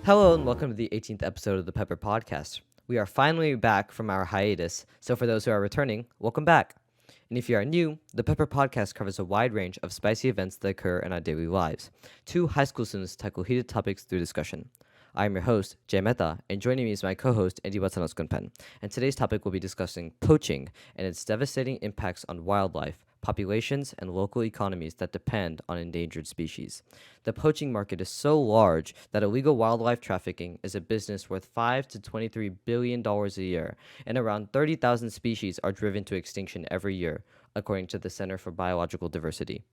Hello and welcome to the 18th episode of the Pepper Podcast. We are finally back from our hiatus, so for those who are returning, welcome back. And if you are new, the Pepper Podcast covers a wide range of spicy events that occur in our daily lives. Two high school students tackle heated topics through discussion. I am your host, Jay Mehta, and joining me is my co-host, Andy Watsanoskunpen. And today's topic will be discussing poaching and its devastating impacts on wildlife, populations, and local economies that depend on endangered species. The poaching market is so large that illegal wildlife trafficking is a business worth $5 to $23 billion a year, and around 30,000 species are driven to extinction every year, according to the Center for Biological Diversity.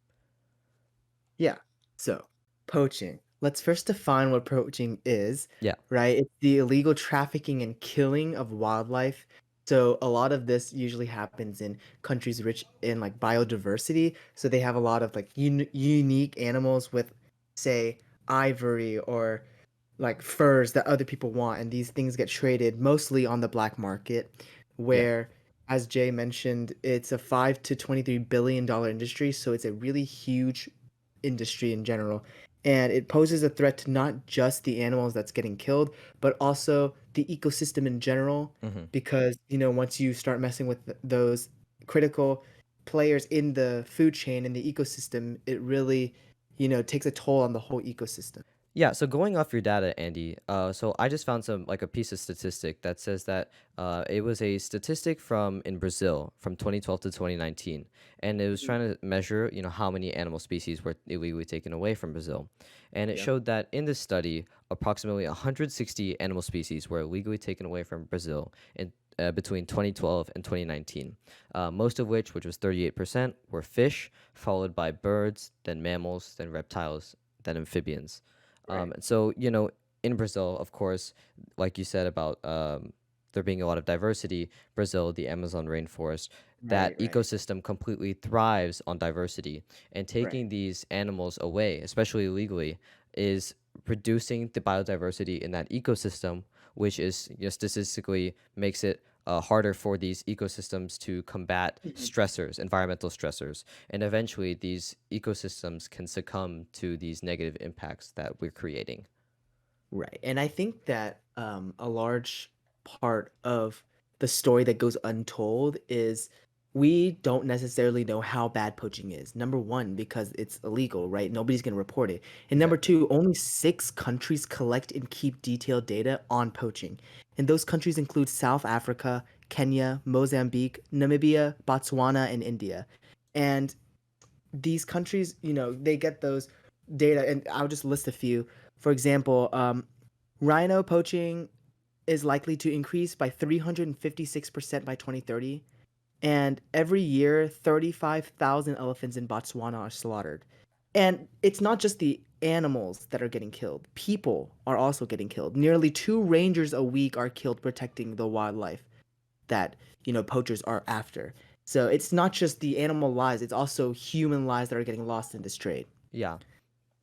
Yeah. So, poaching. Let's first define what poaching is, Yeah. right? It's the illegal trafficking and killing of wildlife. So, a lot of this usually happens in countries rich in like biodiversity. So, they have a lot of like unique animals with, say, ivory or like furs that other people want. And these things get traded mostly on the black market, Yeah. where, as Jay mentioned, it's a $5 to $23 billion industry. So, it's a really huge industry in general. And it poses a threat to not just the animals that's getting killed, but also the ecosystem in general. Hmm. Because, once you start messing with those critical players in the food chain and the ecosystem, it really, takes a toll on the whole ecosystem. Yeah, so going off your data, Andy, so I just found a piece of statistic that says that it was a statistic from in Brazil from 2012 to 2019, and it was trying to measure, how many animal species were illegally taken away from Brazil, and it Yeah. showed that in this study, approximately 160 animal species were illegally taken away from Brazil in between 2012 and 2019, most of which was 38%, were fish, followed by birds, then mammals, then reptiles, then amphibians. Right. And so, in Brazil, of course, like you said about there being a lot of diversity, Brazil, the Amazon rainforest, that Right, right, ecosystem completely thrives on diversity. And right. taking these animals away, especially illegally, is reducing the biodiversity in that ecosystem, which is, statistically makes it harder for these ecosystems to combat Mhm. stressors, environmental stressors, and eventually these ecosystems can succumb to these negative impacts that we're creating. Right. And I think that a large part of the story that goes untold is we don't necessarily know how bad poaching is. Number one, because it's illegal, right? Nobody's going to report it. And number Exactly. two, only 6 countries collect and keep detailed data on poaching. And those countries include South Africa, Kenya, Mozambique, Namibia, Botswana, and India. And these countries, they get those data, and I'll just list a few. For example, rhino poaching is likely to increase by 356% by 2030. And every year, 35,000 elephants in Botswana are slaughtered. And it's not just the animals that are getting killed, people are also getting killed. Nearly 2 rangers a week are killed protecting the wildlife that, poachers are after. So it's not just the animal lives, it's also human lives that are getting lost in this trade. Yeah.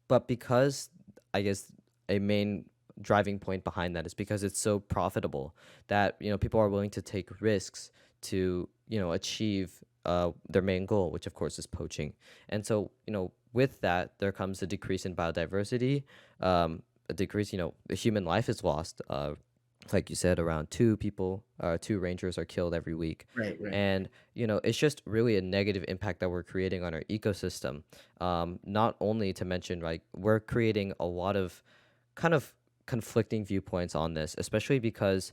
But because I guess a main driving point behind that is because it's so profitable that, people are willing to take risks to, achieve their main goal, which of course is poaching. And so, with that, there comes a decrease in biodiversity, a decrease, the human life is lost. Like you said, around two rangers are killed every week. Right, right. And, it's just really a negative impact that we're creating on our ecosystem. Not only to mention, like, we're creating a lot of kind of conflicting viewpoints on this, especially because,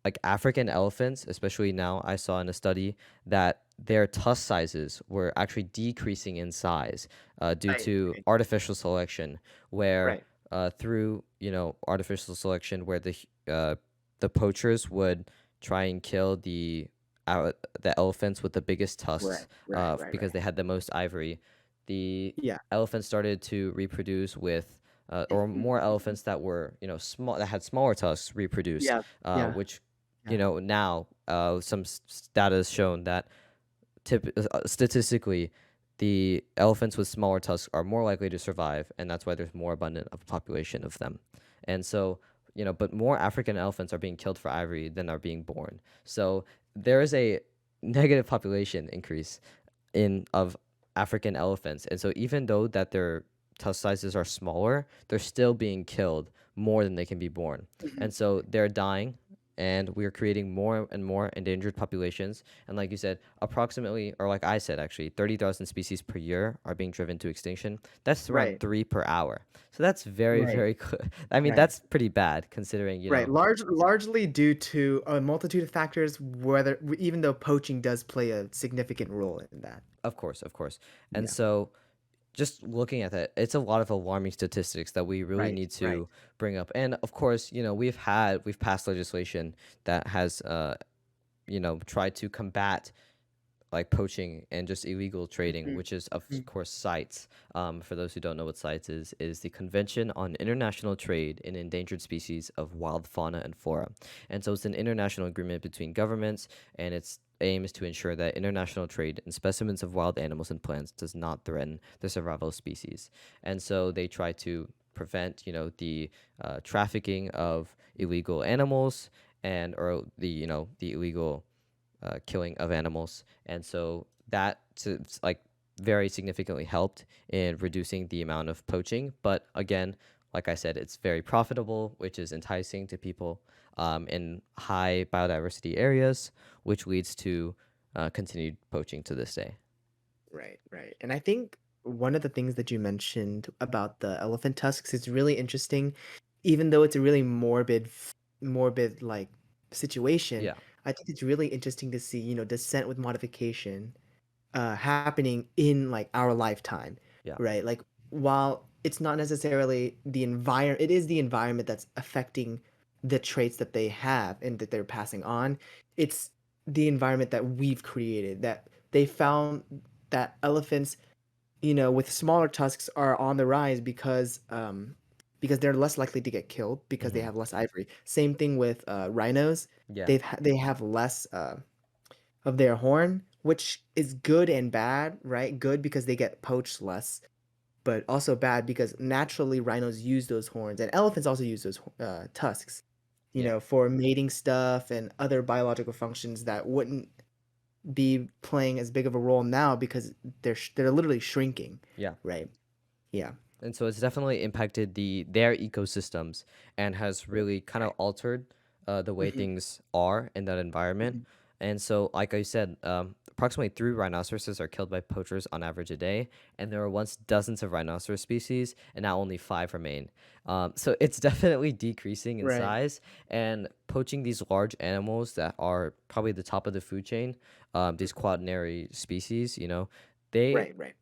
like, African elephants, especially now, I saw in a study that their tusk sizes were actually decreasing in size due Right, to right, artificial selection, where right. through artificial selection, where the poachers would try and kill the elephants with the biggest Right, tusks right, right, because right. they had the most ivory. The Yeah. elephants started to reproduce with or Mhm, more mhm. elephants that were small that had smaller tusks reproduce, Yeah, yeah, which yeah. now some data has shown that statistically the elephants with smaller tusks are more likely to survive, and that's why there's more abundant of population of them. And so, but more African elephants are being killed for ivory than are being born. So there is a negative population increase in of African elephants. And so even though that they're tusk sizes are smaller, they're still being killed more than they can be born. Mhm. And so they're dying, and we're creating more and more endangered populations. And like you said, approximately, or like I said, actually, 30,000 species per year are being driven to extinction. That's around Right. three per hour. So that's very, Right. very, I mean, Right. that's pretty bad considering, Right. Largely due to a multitude of factors, whether even though poaching does play a significant role in that. of course, of course. And Yeah. so just looking at that, it's a lot of alarming statistics that we really Right. need Right. to bring up. And of course, we've passed legislation that has, tried to combat like poaching and just illegal trading, Mhm. which is of Mhm. course CITES. For those who don't know what CITES is the Convention on International Trade in Endangered Species of Wild Fauna and Flora. And so it's an international agreement between governments, and its aim is to ensure that international trade in specimens of wild animals and plants does not threaten the survival of species. And so they try to prevent, the trafficking of illegal animals and or the illegal killing of animals, and so that like very significantly helped in reducing the amount of poaching. But again, like I said, it's very profitable, which is enticing to people in high biodiversity areas, which leads to continued poaching to this day. Right, right. And I think one of the things that you mentioned about the elephant tusks is really interesting, even though it's a really morbid like situation. Yeah, I think it's really interesting to see, descent with modification happening in like our lifetime, yeah, right? Like while it's not necessarily the environment, it is the environment that's affecting the traits that they have and that they're passing on. It's the environment that we've created that they found that elephants, with smaller tusks are on the rise because they're less likely to get killed because they hmm, have less ivory. Same thing with rhinos. yeah, They have less of their horn, which is good and bad, right? Good because they get poached less, but also bad because naturally rhinos use those horns, and elephants also use those tusks, yeah, for mating stuff and other biological functions that wouldn't be playing as big of a role now because they're literally shrinking, yeah. right? Yeah. And so it's definitely impacted their ecosystems and has Right. really kind of Right. altered the way Hmm. things are in that environment. Hmm. And so, like I said, approximately 3 rhinoceroses are killed by poachers on average a day, and there were once dozens of rhinoceros species, and now only 5 remain. So it's definitely decreasing in Right. size, and poaching these large animals that are probably the top of the food chain, these quaternary species, they Right. Right.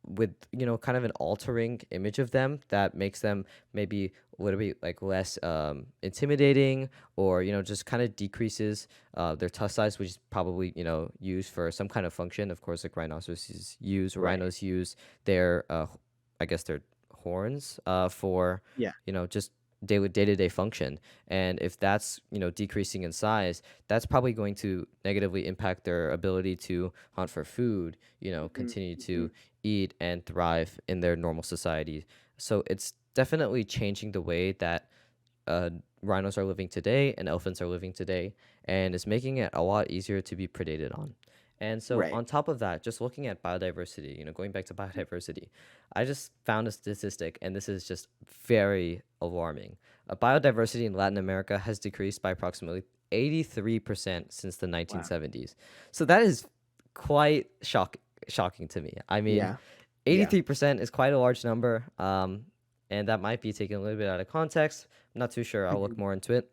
with kind of an altering image of them that makes them maybe a little bit like less intimidating, or just kind of decreases their tusk size, which is probably used for some kind of function. Of course, like Right. rhinos use their I guess their horns for Yeah. just day-to-day function. And if that's decreasing in size, that's probably going to negatively impact their ability to hunt for food, Hmm. continue Hmm. to eat and thrive in their normal society. So it's definitely changing the way that uh, rhinos are living today and elephants are living today, and it's making it a lot easier to be predated on. And so, Right. on top of that, just looking at biodiversity, going back to biodiversity, I just found a statistic, and this is just very alarming. Biodiversity in Latin America has decreased by approximately 83% since the Wow. 1970s. So, that is quite shocking to me. I mean, Yeah. Yeah. 83% is quite a large number, and that might be taken a little bit out of context. I'm not too sure. I'll look Mhm. more into it.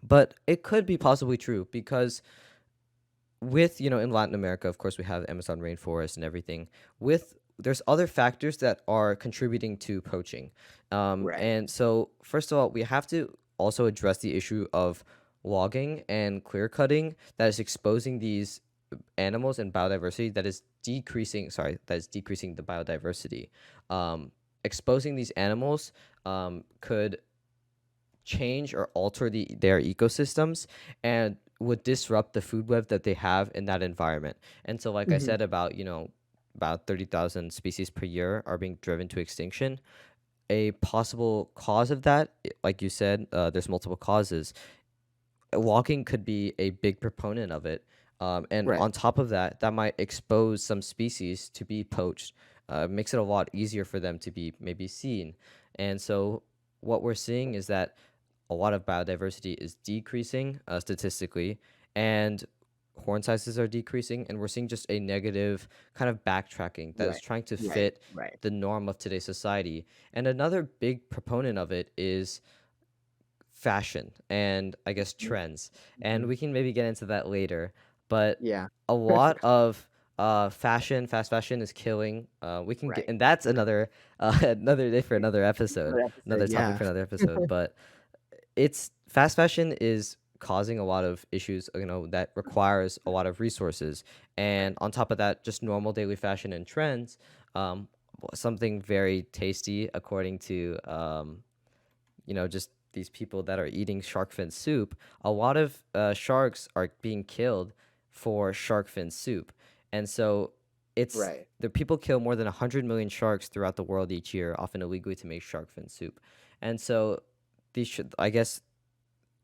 But it could be possibly true because with, in Latin America, of course, we have Amazon rainforest and everything. There's other factors that are contributing to poaching. Right. And so, first of all, we have to also address the issue of logging and clear cutting that is exposing these animals and biodiversity that is decreasing the biodiversity. Exposing these animals could change or alter their ecosystems and would disrupt the food web that they have in that environment. And so, like I Mhm. said, about 30,000 species per year are being driven to extinction. A possible cause of that, like you said, there's multiple causes. Logging could be a big proponent of it. And Right. on top of that, that might expose some species to be poached makes it a lot easier for them to be maybe seen. And so what we're seeing is that a lot of biodiversity is decreasing statistically, and horn sizes are decreasing, and we're seeing just a negative kind of backtracking that is Right. trying to Right. fit Right. the norm of today's society. And another big proponent of it is fashion and I guess trends. And Mhm. we can maybe get into that later. But Yeah. a lot of fashion, fast fashion is killing. We can get, Right. and that's Right. another another day for Right. another episode, Another episode, another topic yeah. for another episode. But it's fast fashion is causing a lot of issues, that requires a lot of resources. Right. And on top of that, just normal daily fashion and trends, um, something very tasty, according to just these people that are eating shark fin soup. A lot of sharks are being killed for shark fin soup, and so it's Right. the people kill more than 100 million sharks throughout the world each year, often illegally, to make shark fin soup. And so these should, I guess,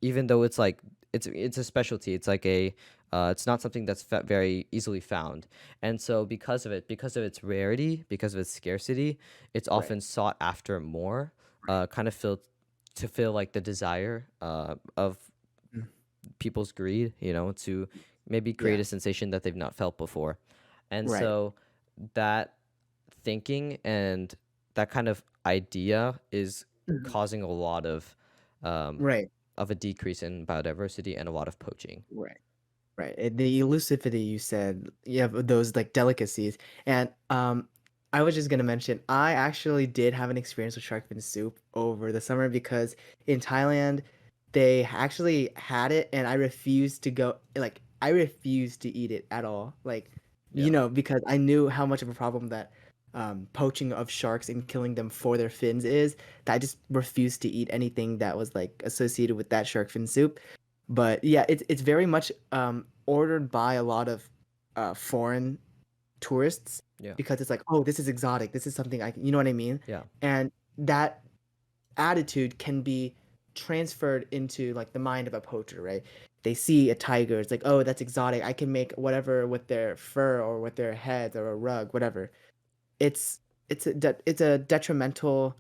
even though it's like it's a specialty, it's like a it's not something that's very easily found. And so because of its rarity, because of its scarcity, it's Right. often sought after more, Right. kind of feel like the desire of Mm. people's greed, to maybe create Yeah. a sensation that they've not felt before. And Right. so that thinking and that kind of idea is Mhm. causing a lot um, Right. of a decrease in biodiversity and a lot of poaching. Right. Right. The elusivity you said, you have those like delicacies. And I was just gonna mention, I actually did have an experience with shark fin soup over the summer because in Thailand they actually had it and I refused to go like I refused to eat it at all. Like, Yeah. because I knew how much of a problem that poaching of sharks and killing them for their fins is, that I just refused to eat anything that was like associated with that shark fin soup. But yeah, it's very much ordered by a lot of foreign tourists Yeah. because it's like, oh, this is exotic. This is something you know what I mean? Yeah. And that attitude can be transferred into like the mind of a poacher, right? They see a tiger, it's like, oh, that's exotic. I can make whatever with their fur or with their heads or a rug, whatever. It's it's a detrimental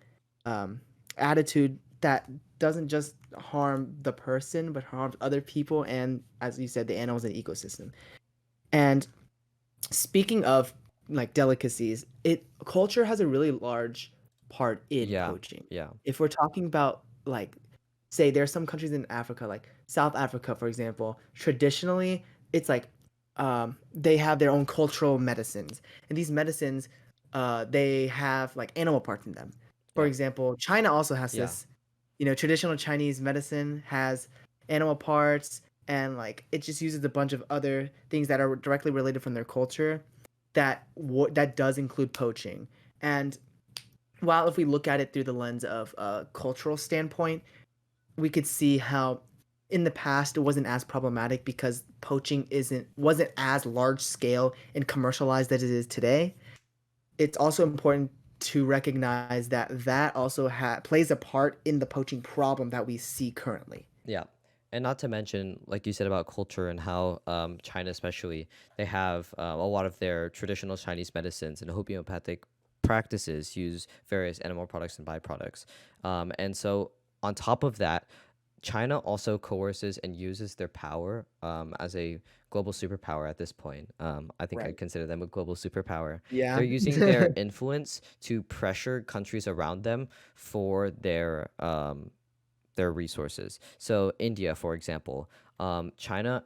um, attitude that doesn't just harm the person but harms other people and, as you said, the animals and ecosystem. And speaking of like delicacies, it culture has a really large part in Yeah. poaching. Yeah. If we're talking about like, say there are some countries in Africa, like South Africa, for example, traditionally it's like they have their own cultural medicines, and these medicines they have like animal parts in them. For Yeah. example, China also has Yeah. this. Traditional Chinese medicine has animal parts, and like it just uses a bunch of other things that are directly related from their culture that does include poaching. And while if we look at it through the lens of a cultural standpoint, we could see how in the past it wasn't as problematic because poaching wasn't as large scale and commercialized as it is today. It's also important to recognize that that also plays a part in the poaching problem that we see currently. Yeah. And not to mention, like you said about culture and how China, especially, they have a lot of their traditional Chinese medicines and homeopathic practices use various animal products and byproducts. And so, on top of that, China also coerces and uses their power as a global superpower at this point. I think I Right. consider them a global superpower. Yeah. They're using their influence to pressure countries around them for their resources. So India, for example, China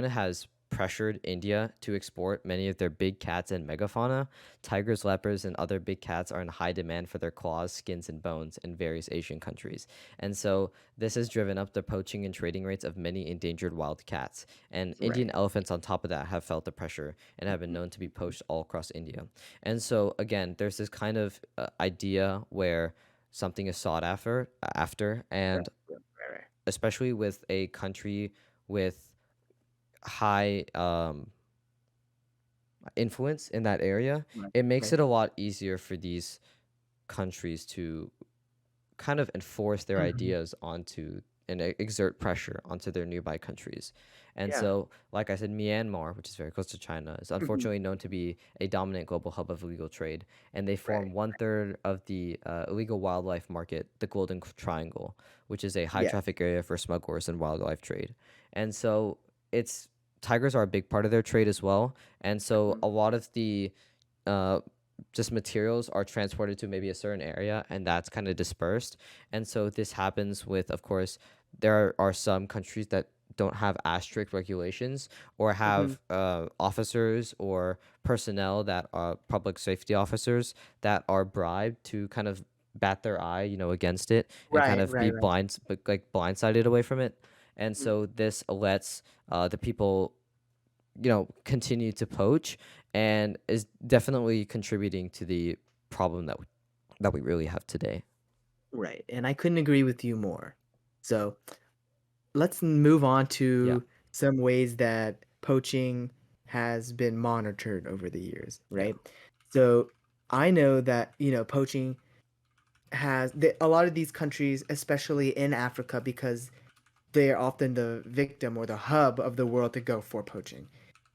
has pressured India to export many of their big cats and megafauna. Tigers, leopards, and other big cats are in high demand for their claws, skins, and bones in various Asian countries. And so this has driven up the poaching and trading rates of many endangered wild cats. And Indian Right. elephants, on top of that, have felt the pressure and have been known to be poached all across India. And so again, there's this kind of idea where something is sought after, Right. and Right. Right. especially with a country with high influence in that area, Right. it makes Right. it a lot easier for these countries to kind of enforce their Mhm. ideas onto and exert pressure onto their nearby countries. And Yeah. so, like I said, Myanmar, which is very close to China, is Hmm. unfortunately known to be a dominant global hub of illegal trade, and they form Right. 1/3 of the illegal wildlife market, the Golden Triangle, which is a high Yeah. traffic area for smugglers and wildlife trade. And so, it's tigers are a big part of their trade as well, and so Mhm. a lot of the uh, just materials are transported to maybe a certain area and that's kind of dispersed. And so this happens with, of course, there are some countries that don't have as strict regulations or Mhm. have officers or personnel that are public safety officers that are bribed to kind of bat their eye, against it and kind Right. of be Right. Right. like blindsided away from it. And Mhm. so this lets the people continue to poach and is definitely contributing to the problem that we really have today. Right. And I couldn't agree with you more. So let's move on Yeah. to some ways that poaching has been monitored over the years, Yeah. right? So I know that, poaching a lot of these countries, especially in Africa, because they are often the victim or the hub of the world to go for poaching.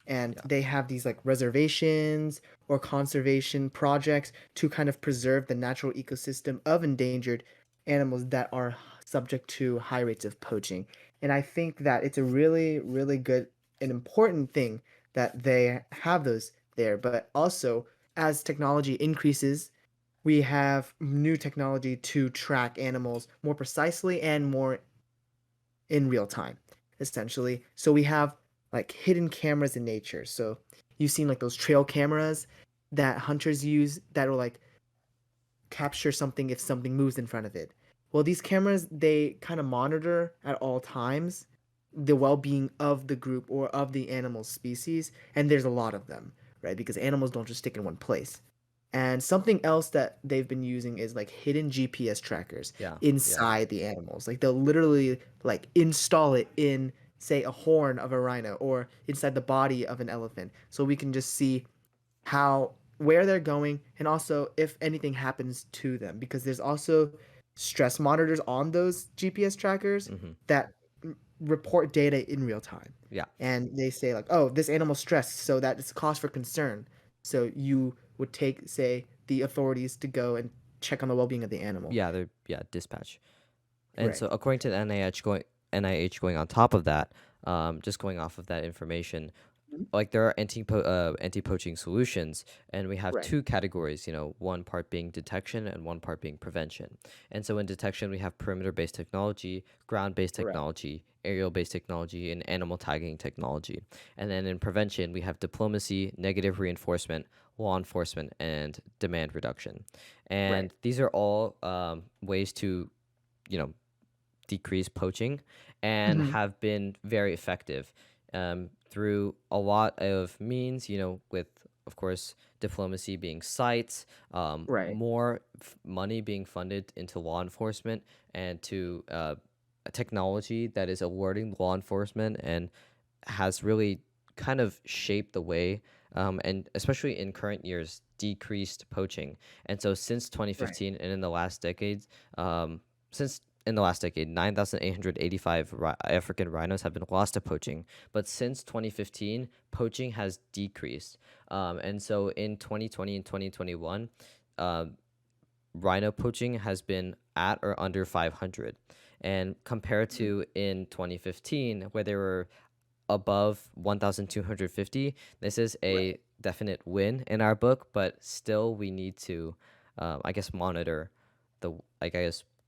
And Yeah. they have these like reservations or conservation projects to kind of preserve the natural ecosystem of endangered animals that are subject to high rates of poaching. And I think that it's a really, really good and important thing that they have those there. But also, as technology increases, we have new technology to track animals more precisely and more in real time, essentially. So we have like hidden cameras in nature. So you've seen like those trail cameras that hunters use that will like capture something if something moves in front of it. Well, these cameras, they kind of monitor at all times the well-being of the group or of the animal species, and there's a lot of them, right? Because animals don't just stick in one place. And something else that they've been using is like hidden GPS trackers Yeah. Yeah. inside the animals. Like they'll literally like install it in, say, a horn of a rhino or inside the body of an elephant, so we can just see how where they're going and also if anything happens to them, because there's also stress monitors on those GPS trackers Hmm. that report data in real time. Yeah. And they say like, "Oh, this animal's stressed, so that is cause for concern." So you would take, say, the authorities to go and check on the well-being of the animal. Yeah. They're dispatch. And Right. so according to the NIH going on top of that, just going off of that information, Mhm. like there are anti-poaching solutions, and we have Right. two categories, one part being detection and one part being prevention. And so in detection we have perimeter-based technology, ground-based Right. technology, aerial-based technology, and animal tagging technology. And then in prevention we have diplomacy, negative reinforcement, law enforcement, and demand reduction. Right. And these are all ways to you know decrease poaching and Hmm. have been very effective through a lot of means, with, of course, diplomacy being sites, Right. more money being funded into law enforcement and to a technology that is alerting law enforcement and has really kind of shaped the way, and especially in current years, decreased poaching. And so since Right. 2015 and in the last decades, since in the last decade, 9,885 African rhinos have been lost to poaching. But since 2015, poaching has decreased. And so in 2020 and 2021, um, rhino poaching has been at or under 500. And compared Mhm. to in 2015, where there were above 1,250. This is a Right. definite win in our book, but still we need to, I guess,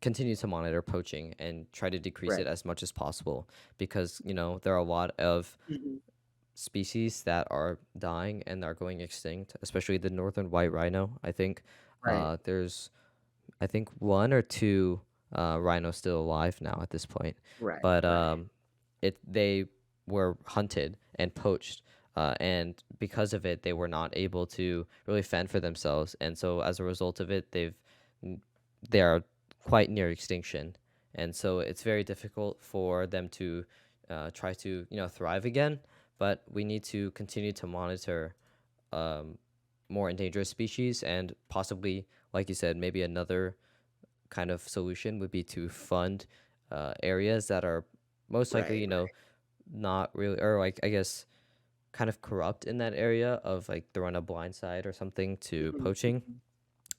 continue to monitor poaching and try to decrease it Right. as much as possible because, there are a lot of Hmm. species that are dying and are going extinct, especially the northern white rhino. I think Right. there's one or two rhinos still alive now at this point, Right. but Right. they were hunted and poached, and because of it, they were not able to really fend for themselves, and so as a result of it, n- they are quite near extinction, and so it's very difficult for them to try to thrive again. But we need to continue to monitor um, more endangered species and possibly, like you said, maybe another kind of solution would be to fund areas that are most likely, Right. not really, or like I guess kind of corrupt in that area of like throwing a blind side or something to Mhm, poaching mhm.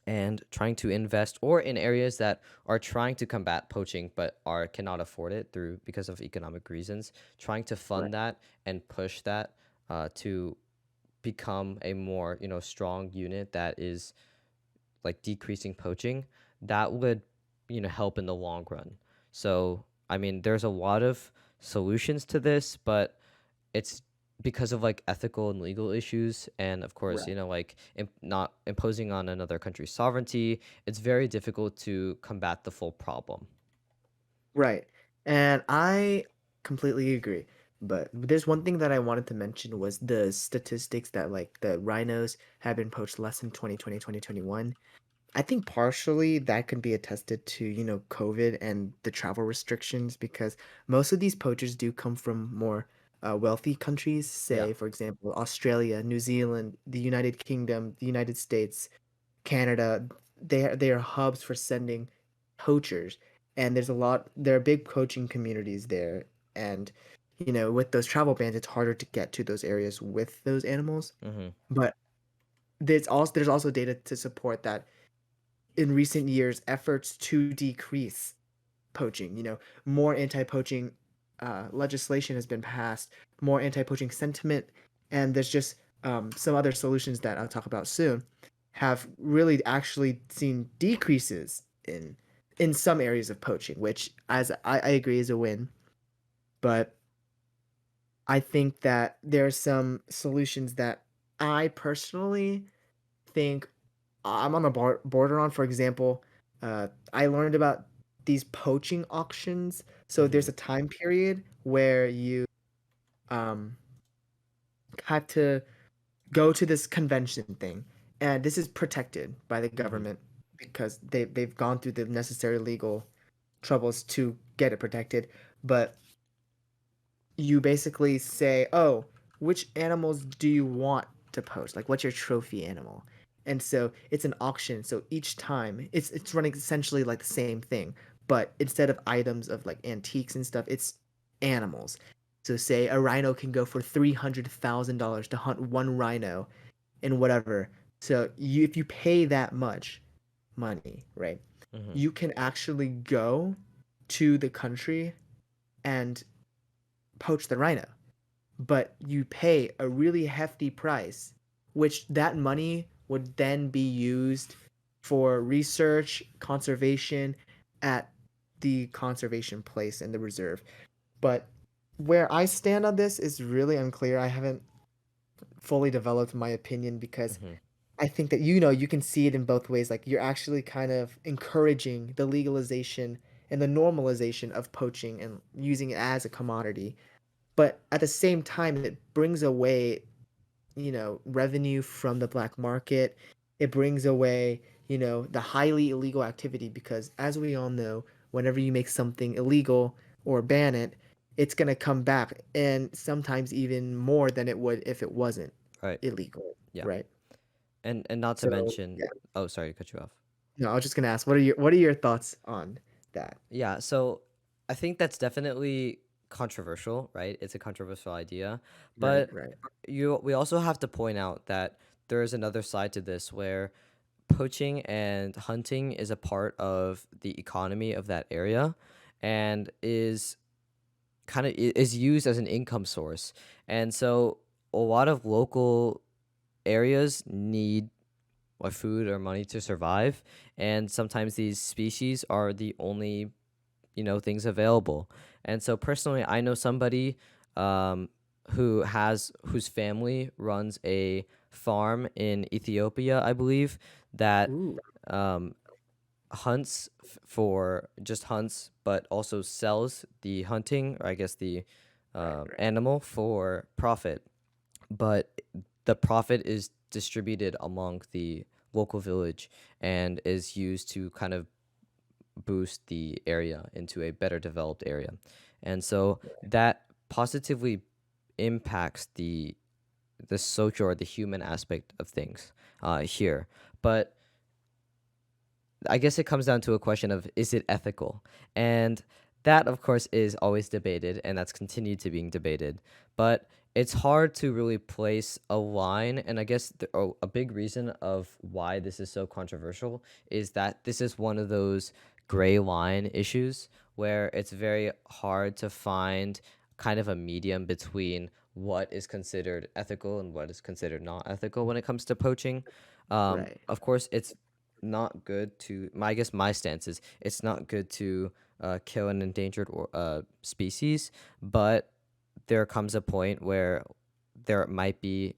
and trying to invest, or in areas that are trying to combat poaching but are cannot afford it through because of economic reasons, trying to Right. fund that and push that to become a more strong unit that is like decreasing poaching, that would help in the long run. So I mean, there's a lot of solutions to this, but it's because of like ethical and legal issues, and of course, Right. like not imposing on another country's sovereignty. It's very difficult to combat the full problem. Right. And I completely agree. But there's one thing that I wanted to mention was the statistics that like the rhinos have been poached less in 2020, 2021. I think partially that could be attested to, COVID and the travel restrictions because most of these poachers do come from more wealthy countries, Yeah. say, for example, Australia, New Zealand, the United Kingdom, the United States, Canada. They are hubs for sending poachers, and there are big poaching communities there. And, with those travel bans, it's harder to get to those areas with those animals. Mm-hmm. But there's also data to support that in recent years efforts to decrease poaching. More anti-poaching legislation has been passed, more anti-poaching sentiment, and there's just some other solutions that I'll talk about soon have really actually seen decreases in some areas of poaching, which as I agree is a win. But I think that there are some solutions that I personally think I'm on the border on. For example, I learned about these poaching auctions. So Mm-hmm. there's a time period where you um, have to go to this convention thing, and this is protected by the Mm-hmm. government because they've gone through the necessary legal troubles to get it protected. But you basically say, "Oh, which animals do you want to poach? Like, what's your trophy animal?" And so it's an auction. So each time it's running essentially like the same thing, but instead of items of like antiques and stuff, it's animals. So say a rhino can go for $300,000 to hunt one rhino and whatever. So if you pay that much money, right, Mm-hmm. you can actually go to the country and poach the rhino, but you pay a really hefty price, which that money would then be used for research, conservation at the conservation place in the reserve. But where I stand on this is really unclear. I haven't fully developed my opinion because Mm-hmm. I think that you can see it in both ways. Like you're actually kind of encouraging the legalization and the normalization of poaching and using it as a commodity. But at the same time, it brings away revenue from the black market. It brings away, the highly illegal activity because as we all know, whenever you make something illegal or ban it, it's going to come back and sometimes even more than it would if it wasn't Right. illegal, Yeah. right? And not to So, mention, yeah. oh, sorry to cut you off. No, I was just going to ask what are your thoughts on that? Yeah, so I think that's definitely controversial, right? It's a controversial idea, Right, but right. we also have to point out that there is another side to this where poaching and hunting is a part of the economy of that area and is is used as an income source. And so a lot of local areas need food or money to survive, and sometimes these species are the only things available. And so personally, I know somebody um, whose family runs a farm in Ethiopia, I believe, that Ooh, um, for just hunts, but also sells the hunting, or I guess the right, right. animal for profit. But the profit is distributed among the local village and is used to kind of boost the area into a better developed area. And so that positively impacts the social or the human aspect of things here. But I guess it comes down to a question of, is it ethical? And that of course is always debated, and that's continued to being debated. But it's hard to really place a line, and I guess a big reason of why this is so controversial is that this is one of those gray line issues where it's very hard to find kind of a medium between what is considered ethical and what is considered not ethical when it comes to poaching. Right. Of course, it's not good to I guess my stance is it's not good to kill an endangered species, but there comes a point where there might be,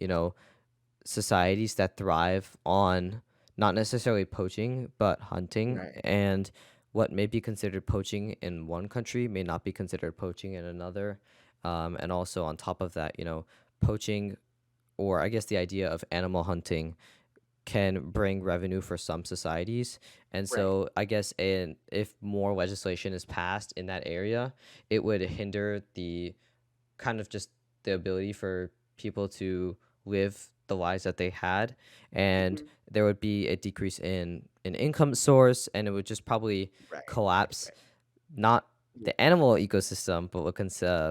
societies that thrive on not necessarily poaching, but hunting. Right. And what may be considered poaching in one country may not be considered poaching in another. And also, on top of that, poaching, or I guess the idea of animal hunting, can bring revenue for some societies. And Right. so I guess if more legislation is passed in that area, it would hinder the kind of just the ability for people to live the lives that they had, and Mhm. there would be a decrease in an income source, and it would just probably Right. Right. collapse Right. not Yeah. the animal ecosystem, but would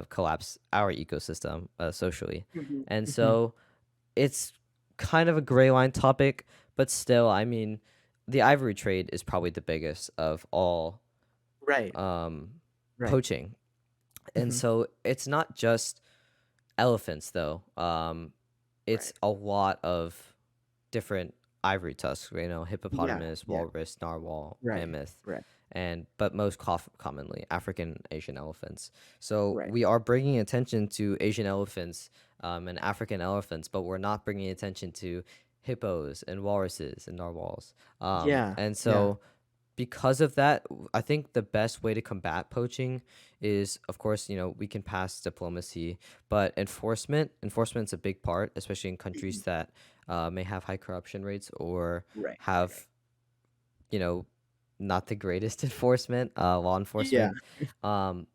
collapse our ecosystem socially. Mhm. And Mhm. so it's kind of a gray line topic, but still, I mean, the ivory trade is probably the biggest of all Right. um, Right. poaching. And Mhm. so it's not just elephants, though. It's Right. a lot of different ivory tusks, Yeah. hippopotamus, Yeah. walrus, narwhal, Right. mammoth, Right. and but most commonly African Asian elephants. So Right. we are bringing attention to Asian elephants and African elephants, but we're not bringing attention to hippos and walruses and narwhals. Yeah. And Yeah. so because of that, I think the best way to combat poaching is, of course, we can pass diplomacy, but enforcement's a big part, especially in countries Mhm. that may have high corruption rates or Right. Right. Right. have, you know, not the greatest enforcement, law Yeah. enforcement. Um,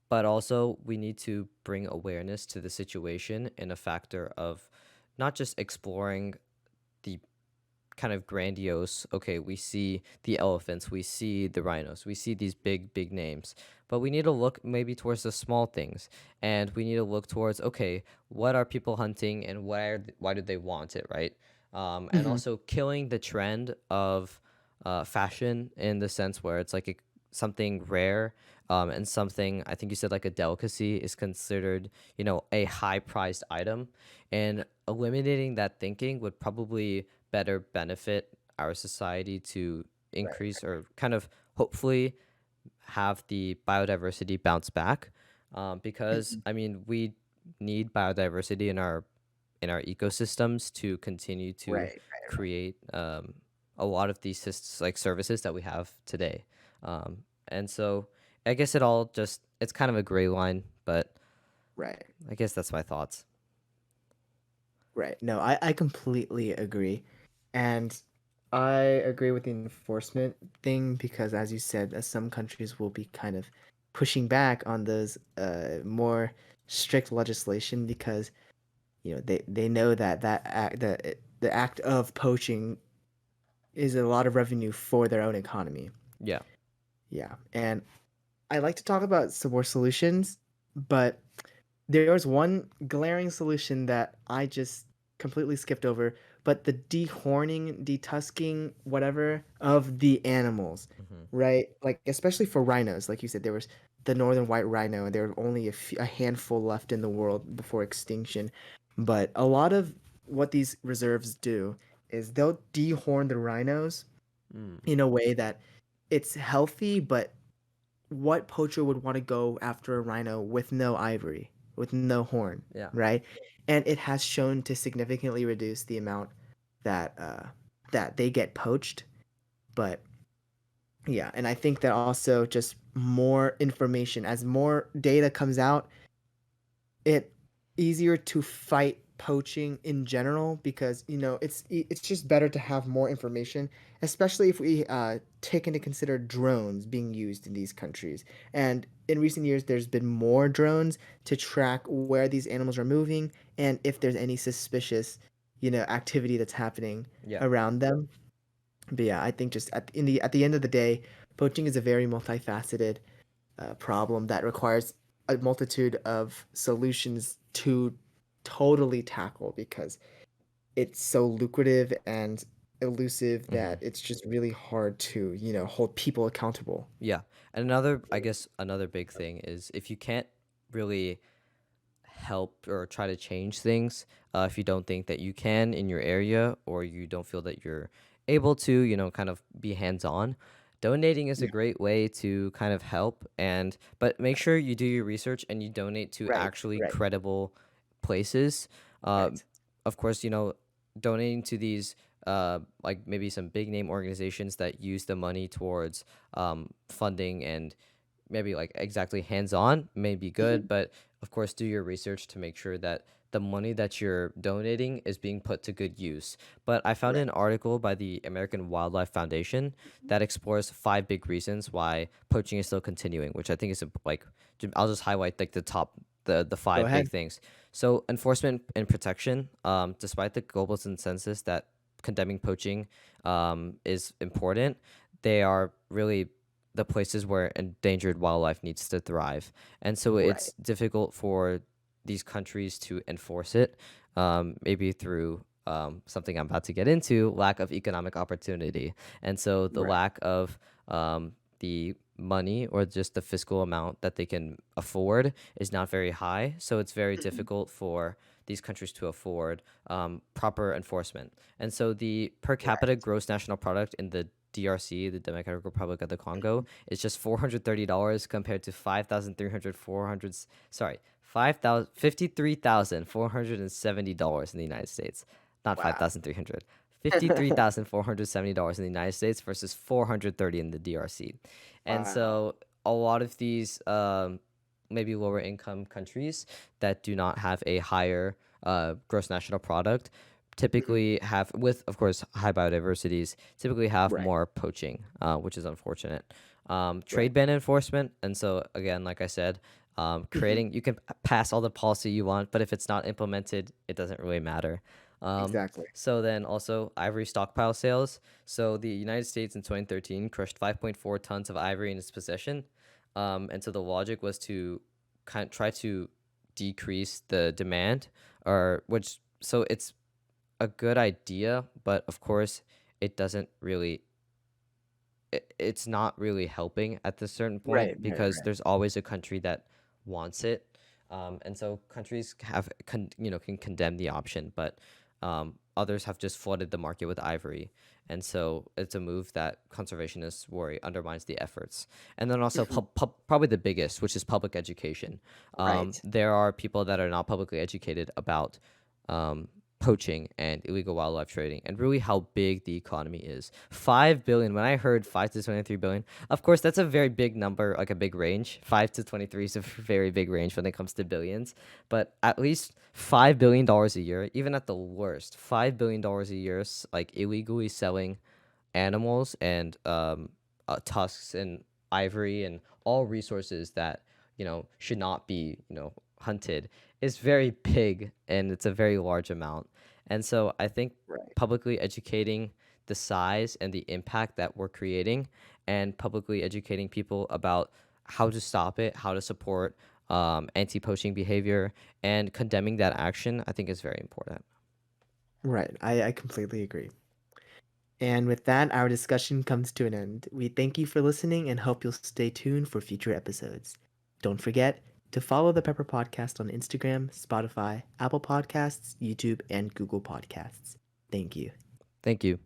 but also, we need to bring awareness to the situation and a factor of not just exploring the kind of grandiose, okay, we see the elephants, we see the rhinos, we see these big names, but we need to look maybe towards the small things, and we need to look towards, okay, what are people hunting, and why do they want it, right? And Mhm. also killing the trend of fashion in the sense where it's like something rare, and something, I think you said, like a delicacy is considered, a high priced item, and eliminating that thinking would probably better benefit our society to Right. increase or kind of hopefully have the biodiversity bounce back, because Mhm. I mean we need biodiversity in our ecosystems to continue to Right. create a lot of these like services that we have today, and so I guess it's kind of a gray line, but Right. I guess that's my thoughts. Right. No, I completely agree. And I agree with the enforcement thing because, as you said, some countries will be kind of pushing back on those more strict legislation because they know that the act of poaching is a lot of revenue for their own economy. Yeah. Yeah, and I like to talk about some more solutions, but there was one glaring solution that I just completely skipped over, but the dehorning, detusking, whatever of the animals, Hmm. right? Like especially for rhinos, like you said, there was the northern white rhino, and there were only a handful left in the world before extinction. But a lot of what these reserves do is they'll dehorn the rhinos Mm. in a way that it's healthy, but what poacher would want to go after a rhino with no ivory, with no horn, Yeah. right? And it has shown to significantly reduce the amount that that they get poached. But yeah, and I think that also just more information as more data comes out, it easier to fight poaching in general because it's just better to have more information, especially if we take into consider drones being used in these countries. And in recent years there's been more drones to track where these animals are moving and if there's any suspicious activity that's happening Yeah. around them. But yeah, I think just at the end of the day, poaching is a very multifaceted problem that requires a multitude of solutions to totally tackle because it's so lucrative and elusive that Hmm. it's just really hard to, hold people accountable. Yeah. And another, I guess, another big thing is if you can't really help or try to change things, if you don't think that you can in your area or you don't feel that you're able to, kind of be hands on, donating is a Yeah, great way to kind of help. And, but make sure you do your research and you donate to right, actually right, credible places. Uh, right. of course, donating to these, like maybe some big name organizations that use the money towards funding and maybe like exactly hands on may be good, Mhm. but of course, do your research to make sure that the money that you're donating is being put to good use. But I found Right. an article by the American Wildlife Foundation that explores five big reasons why poaching is still continuing, which I think is like I'll just highlight like the top the Go five big ahead. things. So enforcement and protection, despite the global consensus that condemning poaching is important, they are really the places where endangered wildlife needs to thrive. And so Right. it's difficult for these countries to enforce it, maybe through something I'm about to get into, lack of economic opportunity. And so the Right. lack of the money or just the fiscal amount that they can afford is not very high. So it's very Mhm. difficult for these countries to afford proper enforcement. And so the per capita Right. gross national product in the DRC, the Democratic Republic of the Congo, Mhm. is just $430 compared to 5,300 400 sorry, 5,000 $53,470 in the United States. Not Wow. 5,300. $53,470 in the United States versus 430 in the DRC. And Wow. so a lot of these maybe lower income countries that do not have a higher gross national product Mhm. typically have, with of course high biodiversities, typically have Right. more poaching, which is unfortunate. Right. Trade ban enforcement, and so again, like I said, Mhm. creating, you can pass all the policy you want, but if it's not implemented, it doesn't really matter. Um, Exactly. so then also ivory stockpile sales. So the United States in 2013 crushed 5.4 tons of ivory in its possession, and so the logic was to try to decrease the demand, or which so it's a good idea, but of course, it doesn't really it's not really helping at this certain Right, point right, because right. there's always a country that wants it, and so countries can condemn the option, but others have just flooded the market with ivory, and so it's a move that conservationists worry undermines the efforts. And then also Mhm. probably the biggest, which is public education. Right. There are people that are not publicly educated about um, poaching and illegal wildlife trading and really how big the economy is. 5 billion. When I heard 5 to 23 billion, of course that's a very big number, like a big range. 5 to 23 is a very big range when it comes to billions, but at least $5 billion a year, even at the worst, $5 billion a year, like illegally selling animals and tusks and ivory and all resources that should not be hunted is very big, and it's a very large amount. And so I think Right. publicly educating the size and the impact that we're creating, and publicly educating people about how to stop it, how to support anti-poaching behavior, and condemning that action, I think is very important. Right. I completely agree. And with that, our discussion comes to an end. We thank you for listening and hope you'll stay tuned for future episodes. Don't forget to follow the Pepper Podcast on Instagram, Spotify, Apple Podcasts, YouTube, and Google Podcasts. Thank you. Thank you.